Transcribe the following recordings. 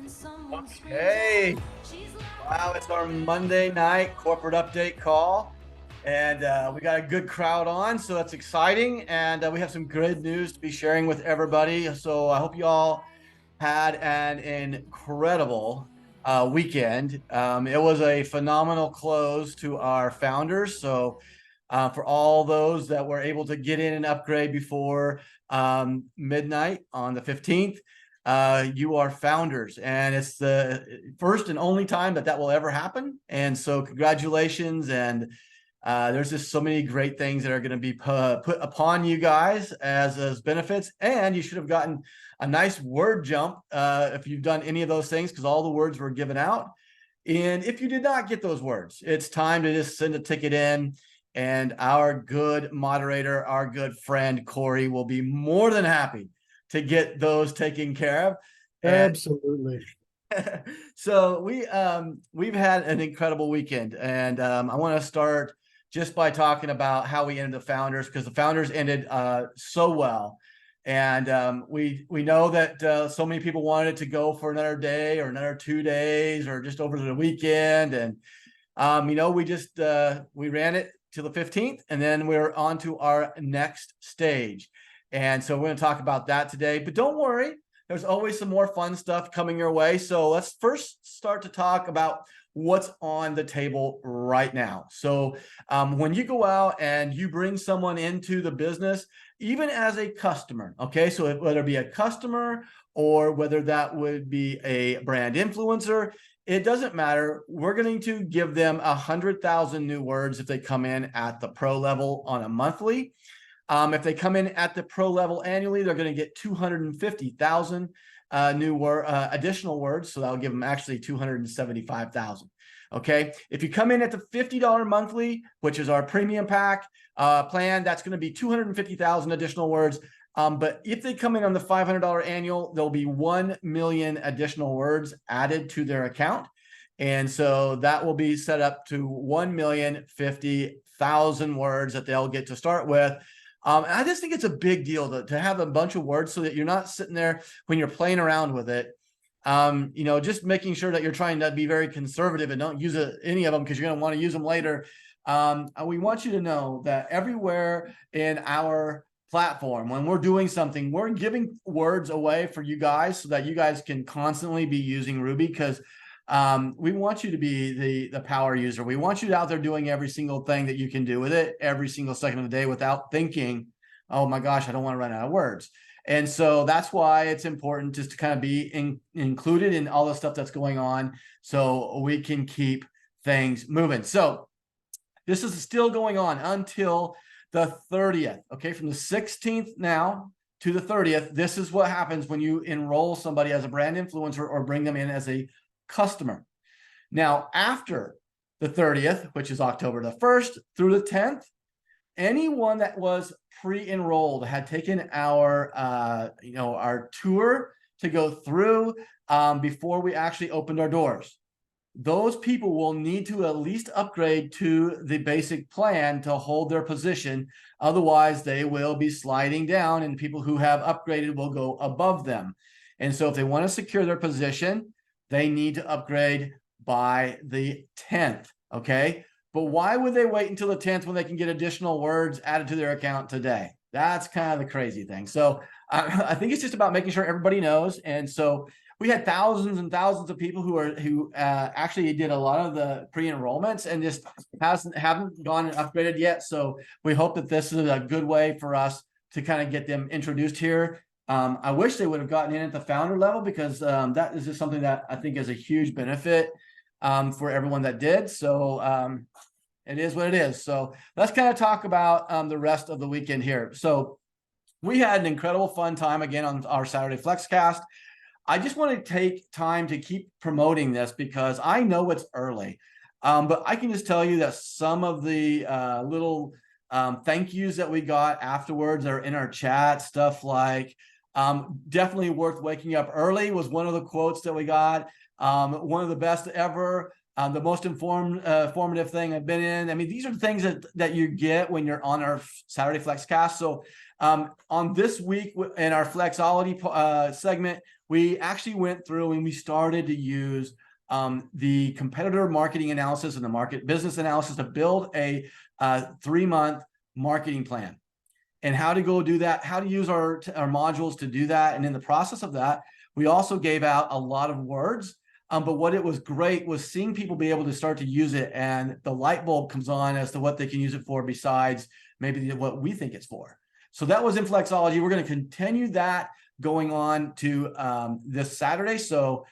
Okay. Wow, it's our Monday night corporate update call. And we got a good crowd on, so that's exciting. And we have some good news to be sharing with everybody. So I hope you all had an incredible weekend. It was a phenomenal close to our founders. So for all those that were able to get in and upgrade before midnight on the 15th, you are founders, and it's the first and only time that will ever happen. And so congratulations. And there's just so many great things that are going to be put upon you guys as benefits. And you should have gotten a nice word jump if you've done any of those things, because all the words were given out. And if you did not get those words, it's time to just send a ticket in. And our good moderator, our good friend, Corey, will be more than happy to get those taken care of. And Absolutely. so we've had an incredible weekend. And I want to start just by talking about how we ended the founders, because the founders ended so well. And we know that so many people wanted to go for another day or another 2 days or just over the weekend. And we ran it to the 15th, and then we're on to our next stage. And so we're going to talk about that today. But don't worry, there's always some more fun stuff coming your way. So let's first start to talk about what's on the table right now. So when you go out and you bring someone into the business, even as a customer, okay, so whether it be a customer or whether that would be a brand influencer, it doesn't matter. We're going to give them 100,000 new words if they come in at the pro level on a monthly. If they come in at the pro level annually, they're going to get 250,000 additional words. So that'll give them actually 275,000. Okay. If you come in at the $50 monthly, which is our premium pack plan, that's going to be 250,000 additional words. But if they come in on the $500 annual, there'll be 1 million additional words added to their account. And so that will be set up to 1,050,000 words that they'll get to start with. And I just think it's a big deal to have a bunch of words so that you're not sitting there when you're playing around with it. Just making sure that you're trying to be very conservative and don't use any of them because you're going to want to use them later. We want you to know that everywhere in our platform, when we're doing something, we're giving words away for you guys so that you guys can constantly be using RUBI, because we want you to be the power user. We want you out there doing every single thing that you can do with it every single second of the day without thinking, oh my gosh, I don't want to run out of words. And so that's why it's important just to kind of be included in all the stuff that's going on so we can keep things moving. So this is still going on until the 30th. Okay, from the 16th now to the 30th, this is what happens when you enroll somebody as a brand influencer or bring them in as a customer. Now, after the 30th, which is October the 1st through the 10th, anyone that was pre-enrolled had taken our tour to go through before we actually opened our doors. Those people will need to at least upgrade to the basic plan to hold their position. Otherwise, they will be sliding down, and people who have upgraded will go above them. And so if they want to secure their position, they need to upgrade by the 10th, okay? But why would they wait until the 10th when they can get additional words added to their account today? That's kind of the crazy thing. So I think it's just about making sure everybody knows. And so we had thousands and thousands of people who actually did a lot of the pre-enrollments and just haven't gone and upgraded yet. So we hope that this is a good way for us to kind of get them introduced here. I wish they would have gotten in at the founder level, because that is just something that I think is a huge benefit for everyone that did. So it is what it is. So let's kind of talk about the rest of the weekend here. So we had an incredible fun time again on our Saturday FlexCast. I just want to take time to keep promoting this because I know it's early, but I can just tell you that some of the little thank yous that we got afterwards are in our chat. Stuff like definitely worth waking up early was one of the quotes that we got. One of the best ever. The most informative thing I've been in. I mean, these are things that you get when you're on our Saturday FlexCast. So on this week in our Flexology segment, we actually went through and we started to use the competitor marketing analysis and the market business analysis to build a 3-month marketing plan, and how to go do that, how to use our modules to do that. And in the process of that, we also gave out a lot of words. But what it was great was seeing people be able to start to use it, and the light bulb comes on as to what they can use it for besides maybe what we think it's for. So that was MyFLEX.ai. We're going to continue that going on to this Saturday. So,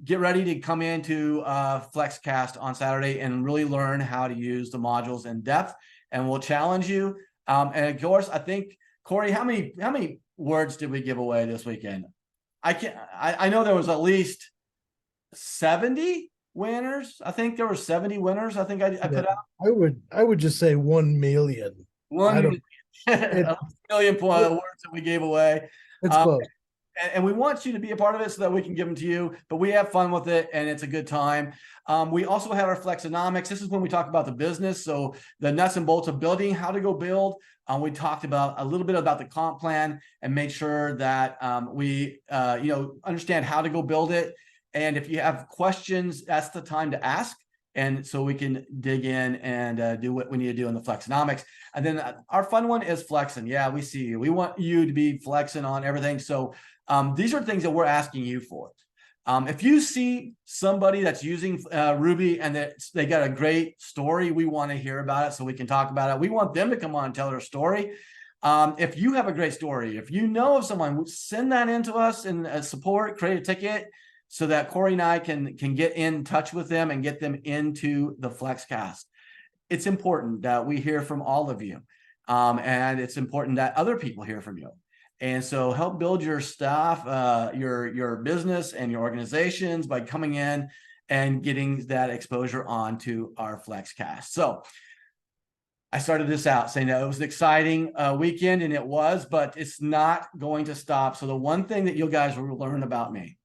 get ready to come into FlexCast on Saturday and really learn how to use the modules in depth, and we'll challenge you. And of course, I think, Corey, how many words did we give away this weekend? I know there was at least 70 winners. I think there were 70 winners. I think I put out. I would just say 1 million. 1 million, a million words that we gave away. It's close. And we want you to be a part of it so that we can give them to you, but we have fun with it and it's a good time. We also have our Flexonomics. This is when we talk about the business. So the nuts and bolts of building, how to go build. We talked about a little bit about the comp plan and make sure that we understand how to go build it. And if you have questions, that's the time to ask. And so we can dig in and do what we need to do in the Flexonomics. And then our fun one is flexing. Yeah, we see you. We want you to be flexing on everything. So these are things that we're asking you for. If you see somebody that's using RUBI and that they got a great story, we want to hear about it so we can talk about it. We want them to come on and tell their story. If you have a great story, if you know of someone, send that in to us and support, create a ticket, so that Corey and I can get in touch with them and get them into the FlexCast. It's important that we hear from all of you. And it's important that other people hear from you. And so help build your staff, your business and your organizations by coming in and getting that exposure onto our FlexCast. So I started this out saying that it was an exciting weekend, and it was, but it's not going to stop. So the one thing that you guys will learn about me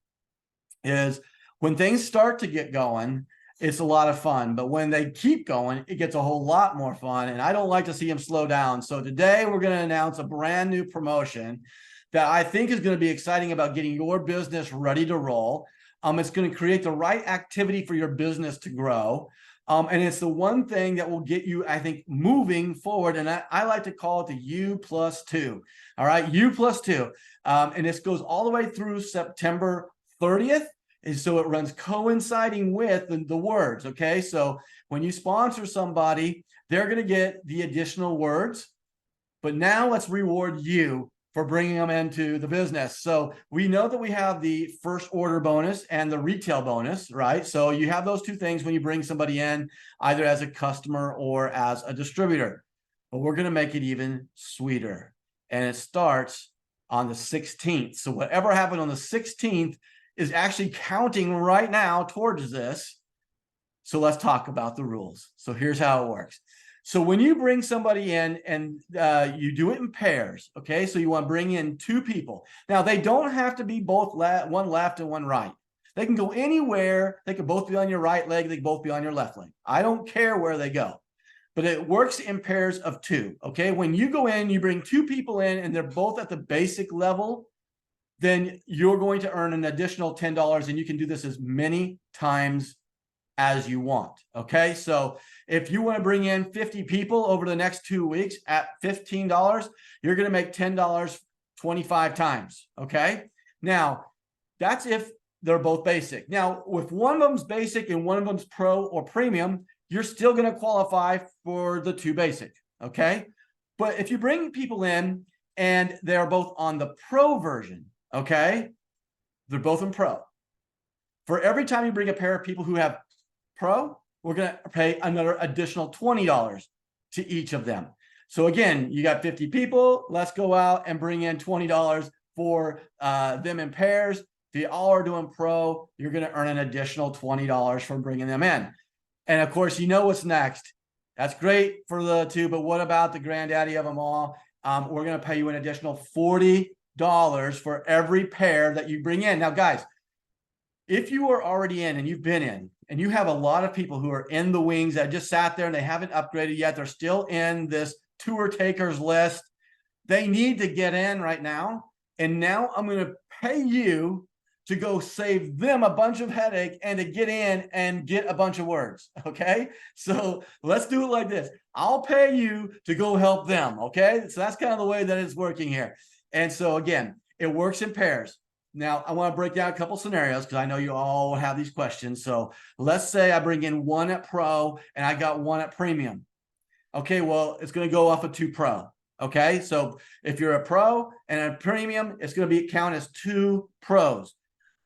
is when things start to get going, it's a lot of fun, but when they keep going, it gets a whole lot more fun, and I don't like to see them slow down. So today we're going to announce a brand new promotion that I think is going to be exciting about getting your business ready to roll. It's going to create the right activity for your business to grow. And it's the one thing that will get you, I think, moving forward. And I like to call it the U+2. All right, U+2. And this goes all the way through September 30th. And so it runs coinciding with the words. Okay, so when you sponsor somebody, they're going to get the additional words. But now let's reward you for bringing them into the business. So we know that we have the first order bonus and the retail bonus, right? So you have those two things when you bring somebody in, either as a customer or as a distributor. But we're going to make it even sweeter. And it starts on the 16th. So whatever happened on the 16th is actually counting right now towards this. So let's talk about the rules. So here's how it works. So when you bring somebody in and you do it in pairs, okay? So you want to bring in 2 people. Now, they don't have to be both one left and one right. They can go anywhere. They can both be on your right leg. They can both be on your left leg. I don't care where they go. But it works in pairs of 2, okay? When you go in, you bring 2 people in and they're both at the basic level, then you're going to earn an additional $10, and you can do this as many times as you want, okay? So if you want to bring in 50 people over the next 2 weeks at $15, you're going to make $10 25 times, okay? Now, that's if they're both basic. Now, if one of them's basic and one of them's pro or premium, you're still going to qualify for the 2 basic, okay? But if you bring people in and they're both on the pro version, okay, they're both in pro. For every time you bring a pair of people who have pro, we're going to pay another additional $20 to each of them. So again, you got 50 people. Let's go out and bring in $20 for them in pairs. If you all are doing pro, you're going to earn an additional $20 from bringing them in. And of course, you know what's next. That's great for the 2, but what about the granddaddy of them all? We're going to pay you an additional $40 for every pair that you bring in. Now, guys, if you are already in and you've been in, and you have a lot of people who are in the wings that just sat there and they haven't upgraded yet, they're still in this tour takers list, they need to get in right now And now I'm going to pay you to go save them a bunch of headache and to get in and get a bunch of words. Okay. So let's do it like this. I'll pay you to go help them. Okay. So that's kind of the way that it's working here. And so again, it works in pairs. Now I want to break down a couple scenarios because I know you all have these questions. So let's say I bring in one at pro and I got one at premium. Okay. Well, it's going to go off of 2 pro. Okay. So if you're a pro and a premium, it's going to be count as 2 pros.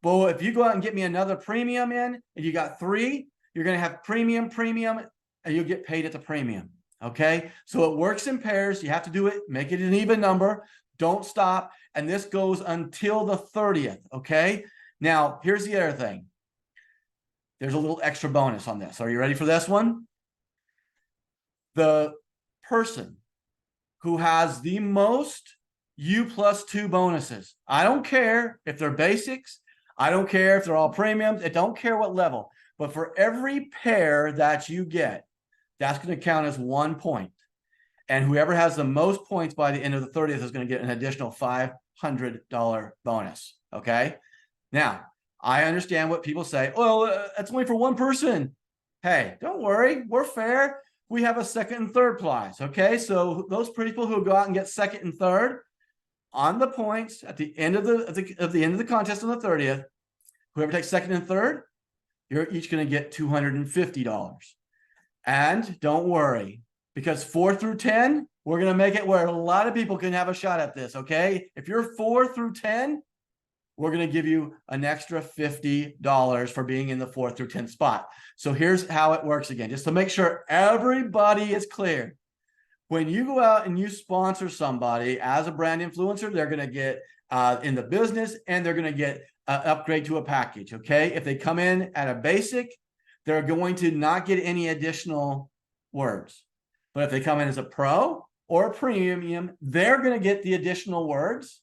But if you go out and get me another premium in and you got 3, you're going to have premium, and you'll get paid at the premium. Okay. So it works in pairs. You have to do it, make it an even number. Don't stop. And this goes until the 30th. Okay. Now, here's the other thing. There's a little extra bonus on this. Are you ready for this one? The person who has the most U+2 bonuses. I don't care if they're basics. I don't care if they're all premiums. I don't care what level. But for every pair that you get, that's going to count as 1 point. And whoever has the most points by the end of the 30th is going to get an additional $500 bonus. Okay. Now, I understand what people say. Well, that's only for one person. Hey, don't worry. We're fair. We have a second and third prize. Okay. So those people who go out and get second and third on the points at the end of the contest on the 30th, whoever takes second and third, you're each going to get $250. And don't worry, because 4 through 10, we're going to make it where a lot of people can have a shot at this. Okay. If you're 4 through 10, we're going to give you an extra $50 for being in the 4 through 10 spot. So here's how it works again, just to make sure everybody is clear. When you go out and you sponsor somebody as a brand influencer, they're going to get in the business and they're going to get an upgrade to a package. Okay. If they come in at a basic, they're going to not get any additional words. But if they come in as a pro or a premium, they're going to get the additional words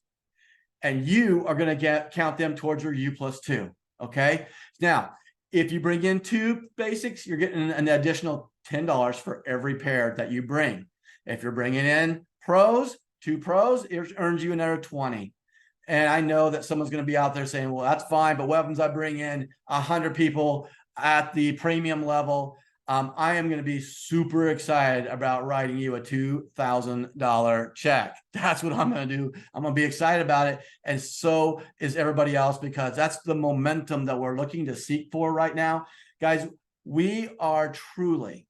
and you are going to count them towards your U+2. Okay. Now, if you bring in 2 basics, you're getting an additional $10 for every pair that you bring. If you're bringing in pros, 2 pros, it earns you another 20. And I know that someone's going to be out there saying, well, that's fine, but what happens I bring in 100 people at the premium level? I am going to be super excited about writing you a $2,000 check. That's what I'm going to do. I'm going to be excited about it. And so is everybody else, because that's the momentum that we're looking to seek for right now. Guys, we are truly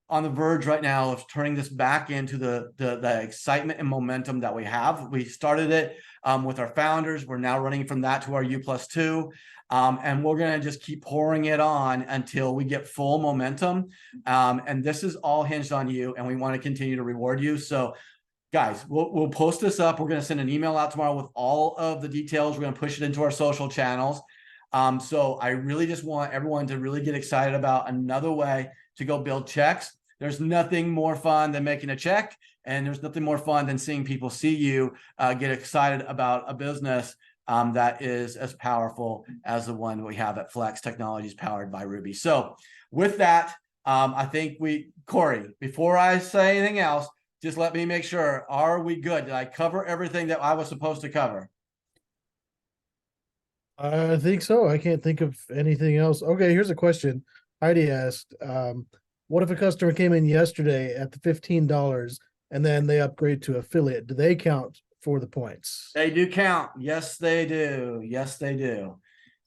on the verge right now of turning this back into the excitement and momentum that we have. We started it with our founders. We're now running from that to our U+2. And we're going to just keep pouring it on until we get full momentum. And this is all hinged on you, and we want to continue to reward you. So guys, we'll post this up. We're going to send an email out tomorrow with all of the details. We're going to push it into our social channels. So I really just want everyone to really get excited about another way to go build checks. There's nothing more fun than making a check, and there's nothing more fun than seeing people see you get excited about a business that is as powerful as the one we have at Flex Technologies, powered by RUBI. So with that, I think Corey, before I say anything else, just let me make sure, are we good? Did I cover everything that I was supposed to cover? I think so. I can't think of anything else. Okay, here's a question Heidi asked. What if a customer came in yesterday at the $15 and then they upgrade to affiliate? Do they count for the points? They do count. Yes, they do. Yes, they do.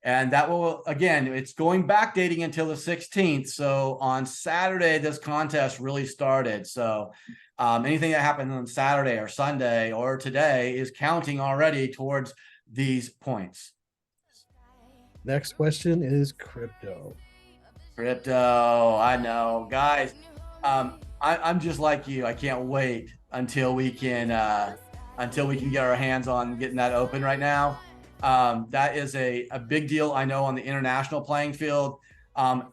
And that will, again, it's going backdating until the 16th. So on Saturday, this contest really started. So anything that happened on Saturday or Sunday or today is counting already towards these points. Next question is crypto. Crypto, I know, guys. I'm just like you. I can't wait until we can get our hands on getting that open right now. That is a big deal, I know, on the international playing field. I'm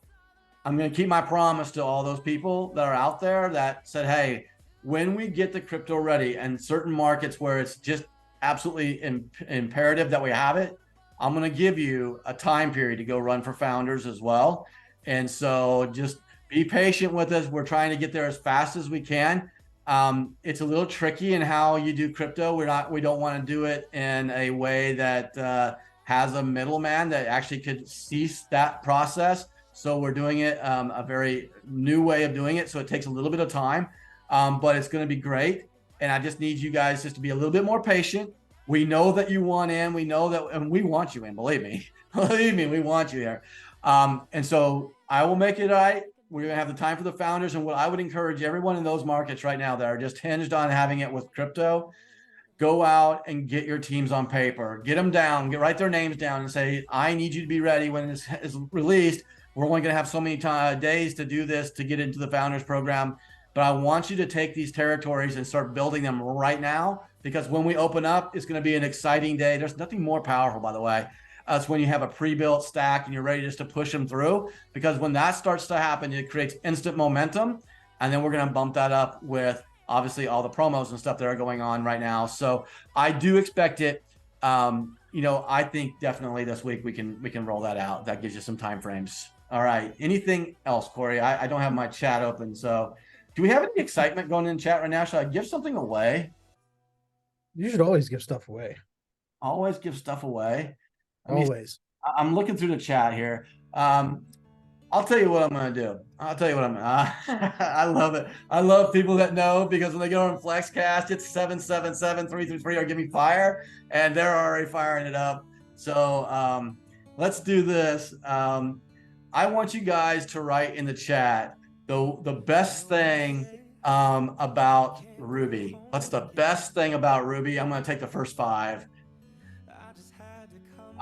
going to keep my promise to all those people that are out there that said, hey, when we get the crypto ready and certain markets where it's just absolutely imperative that we have it, I'm going to give you a time period to go run for founders as well. And so just be patient with us. We're trying to get there as fast as we can. It's a little tricky in how you do crypto. We don't want to do it in a way that has a middleman that actually could cease that process. So we're doing it a very new way of doing it. So it takes a little bit of time, but it's going to be great. And I just need you guys just to be a little bit more patient. We know that you want in. We know that, and we want you in. Believe me, believe me, we want you here. And so I will make it right. We're going to have the time for the founders. And what I would encourage everyone in those markets right now that are just hinged on having it with crypto, go out and get your teams on paper, get them down, write their names down and say, I need you to be ready when this is released. We're only going to have so many days to do this, to get into the founders program. But I want you to take these territories and start building them right now, because when we open up, it's going to be an exciting day. There's nothing more powerful, by the way. It's when you have a pre-built stack and you're ready just to push them through, because when that starts to happen, it creates instant momentum. And then we're going to bump that up with obviously all the promos and stuff that are going on right now. So I do expect it. I think definitely this week we can roll that out. That gives you some time frames. All right. Anything else, Corey? I don't have my chat open. So do we have any excitement going in chat right now? Should I give something away? You should always give stuff away. Always give stuff away. Always. I'm looking through the chat here. I'll tell you what I'm going to do. I'll tell you what I love it. I love people that know, because when they go on FlexCast, it's 777-333 or give me fire, and they're already firing it up. So let's do this. I want you guys to write in the chat the best thing about RUBI. What's the best thing about RUBI? I'm going to take the first 5.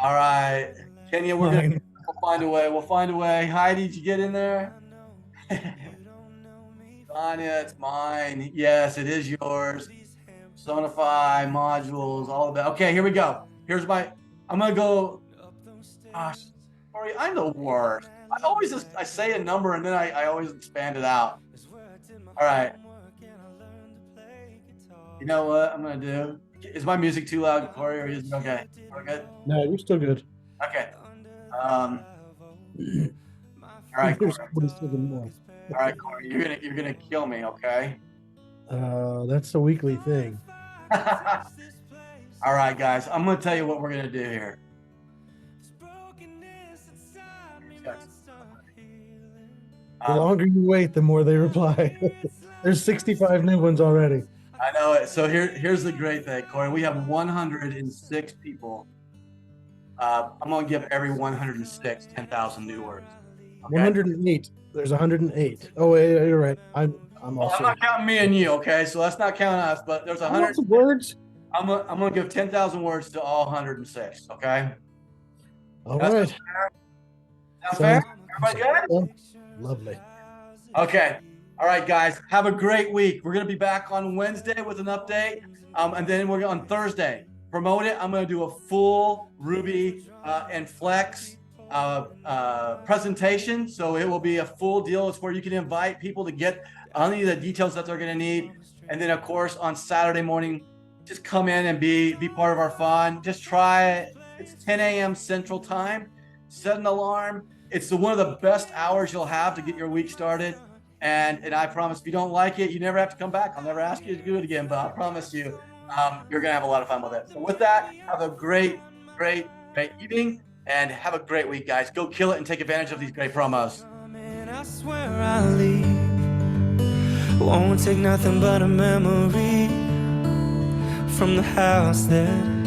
All right, Kenya, we'll find a way. We'll find a way. Heidi, did you get in there? Tanya, it's mine. Yes, it is yours. Sonify, modules, all of that. Okay, here we go. I'm going to go. Gosh, Corey, I'm the worst. I say a number and then I always expand it out. All right. You know what I'm going to do? Is my music too loud, Corey, or is it okay? We're good? No, you're still good. Okay. All right, Corey. All right, Corey, you're gonna kill me, okay? That's a weekly thing. All right, guys, I'm gonna tell you what we're gonna do here. The longer you wait, the more they reply. There's 65 new ones already. I know it. So here's the great thing, Corey. We have 106 people. I'm gonna give every 106 10,000 new words. Okay? 108. There's 108. Oh, wait, you're right. I'm also. I'm not counting me and you, okay? So let's not count us. But there's 100 words. I'm gonna give 10,000 words to all 106. Okay. All right. Sound fair? Everybody good? Lovely. Okay. All right, guys. Have a great week. We're gonna be back on Wednesday with an update, and then we're on Thursday. Promote it. I'm gonna do a full RUBI and Flex presentation, so it will be a full deal. It's where you can invite people to get any of the details that they're going to need, and then of course on Saturday morning, just come in and be part of our fun. Just try it. It's 10 a.m. Central Time. Set an alarm. It's one of the best hours you'll have to get your week started, and I promise, if you don't like it, you never have to come back. I'll never ask you to do it again, but I promise you, you're gonna have a lot of fun with it. So with that, have a great evening. And have a great week, guys. Go kill it and take advantage of these great promos. I swear I'll leave. Won't take nothing but a memory from the house that